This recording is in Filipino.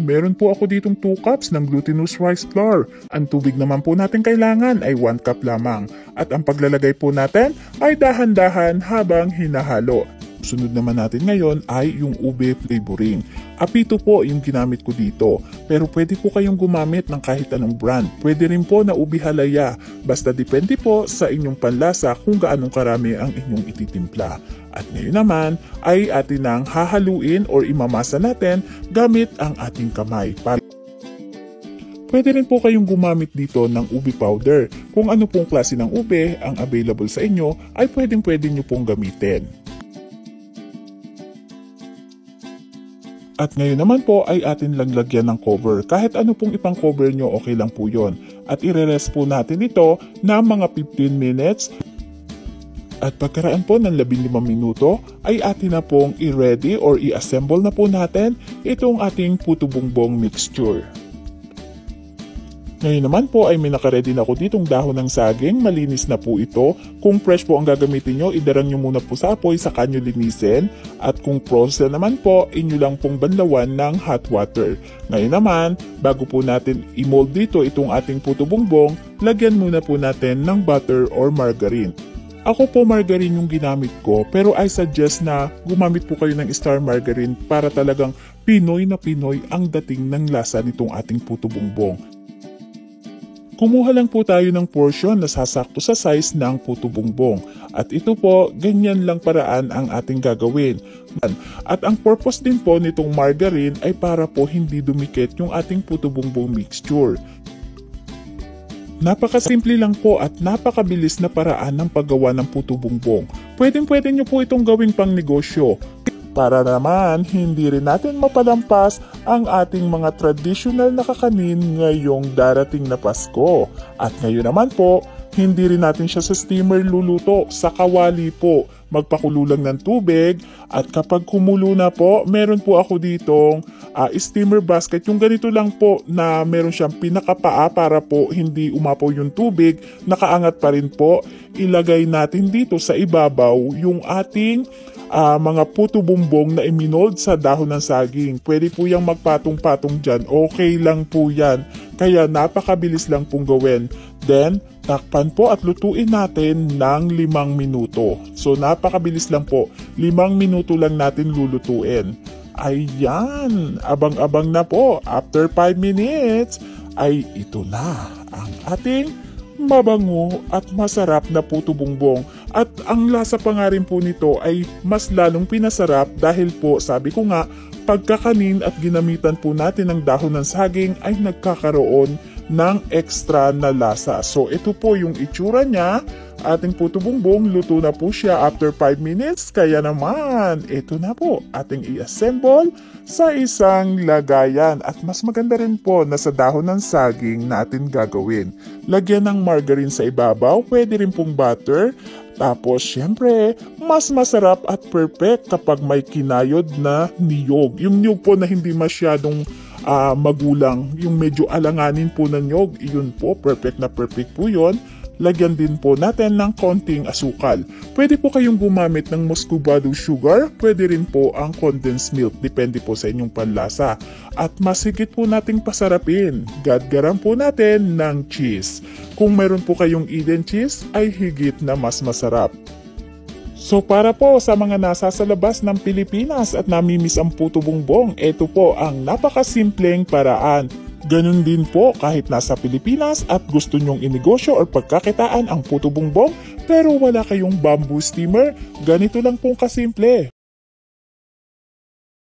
Meron po ako ditong 2 cups ng glutinous rice flour. Ang tubig naman po natin kailangan ay 1 cup lamang. At ang paglalagay po natin ay dahan-dahan habang hinahalo. Sunod naman natin ngayon ay yung ube flavoring. Apito po yung ginamit ko dito. Pero pwede po kayong gumamit ng kahit anong brand. Pwede rin po na ube halaya. Basta depende po sa inyong panlasa kung gaanong karami ang inyong ititimpla. At ngayon naman ay atin nang hahaluin or imamasa natin gamit ang ating kamay. Pwede rin po kayong gumamit dito ng ube powder. Kung ano pong klase ng ube ang available sa inyo ay pwede nyo pong gamitin. At ngayon naman po ay atin lang lagyan ng cover. Kahit ano pong ipang cover nyo, okay lang po yon. At i-rest po natin ito na mga 15 minutes. At pagkaraan po ng 15 minuto ay atin na pong i-ready or i-assemble na po natin itong ating puto bumbong mixture. Ngayon naman po ay may nakaready na ako ditong dahon ng saging, malinis na po ito. Kung fresh po ang gagamitin nyo, idarang nyo muna po sa apoy, saka nyo linisin. At kung frozen naman po, inyo lang pong banlawan ng hot water. Ngayon naman, bago po natin i-mold dito itong ating puto bumbong, lagyan muna po natin ng butter or margarine. Ako po margarine yung ginamit ko, pero I suggest na gumamit po kayo ng star margarine para talagang Pinoy na Pinoy ang dating ng lasa nitong ating puto bumbong. Kumuha lang po tayo ng portion na sasakto sa size ng puto bumbong. At ito po, ganyan lang paraan ang ating gagawin. At ang purpose din po nitong margarine ay para po hindi dumikit yung ating puto bumbong mixture. Napakasimple lang po at napakabilis na paraan ng paggawa ng puto bumbong. Pwedeng-pwede nyo po itong gawing pang negosyo. Para naman, hindi rin natin mapalampas ang ating mga traditional na kakanin ngayong darating na Pasko. At ngayon naman po, hindi rin natin siya sa steamer luluto, sa kawali po. Magpakulo lang ng tubig at kapag kumulo na po, meron po ako ditong steamer basket. Yung ganito lang po na meron siyang pinakapaa para po hindi umapaw yung tubig, nakaangat pa rin po. Ilagay natin dito sa ibabaw yung ating mga puto bumbong na iminold sa dahon ng saging. Pwede po yung magpatong-patong dyan. Okay lang po yan. Kaya napakabilis lang pong gawin. Then, takpan po at lutuin natin ng 5 minuto. So, napakabilis lang po. 5 minuto lang natin lulutuin. Ayan! Abang-abang na po. After 5 minutes, ay ito na ang ating mabango at masarap na puto bumbong. At ang lasa pa nga rin po nito ay mas lalong pinasarap dahil po sabi ko nga pagkakanin at ginamitan po natin ng dahon ng saging ay nagkakaroon ng extra na lasa. So ito po yung itsura niya. Ating puto bumbong, luto na po siya after 5 minutes. Kaya naman, ito na po ating i-assemble sa isang lagayan. At mas maganda rin po na sa dahon ng saging natin gagawin. Lagyan ng margarine sa ibabaw, pwede rin pong butter. Tapos syempre, mas masarap at perfect kapag may kinayod na niyog. Yung niyog po na hindi masyadong magulang, yung medyo alanganin po na niyog, yun po, perfect na perfect po yun. Lagyan din po natin ng konting asukal. Pwede po kayong gumamit ng muscovado sugar, pwede rin po ang condensed milk, depende po sa inyong panlasa. At mas higit po nating pasarapin, gadgaran po natin ng cheese. Kung meron po kayong Eden cheese, ay higit na mas masarap. So para po sa mga nasa sa labas ng Pilipinas at namimiss ang puto bumbong, ito po ang napakasimpleng paraan. Ganun din po kahit nasa Pilipinas at gusto nyong inegosyo or pagkakitaan ang puto bumbong pero wala kayong bamboo steamer, ganito lang pong kasimple.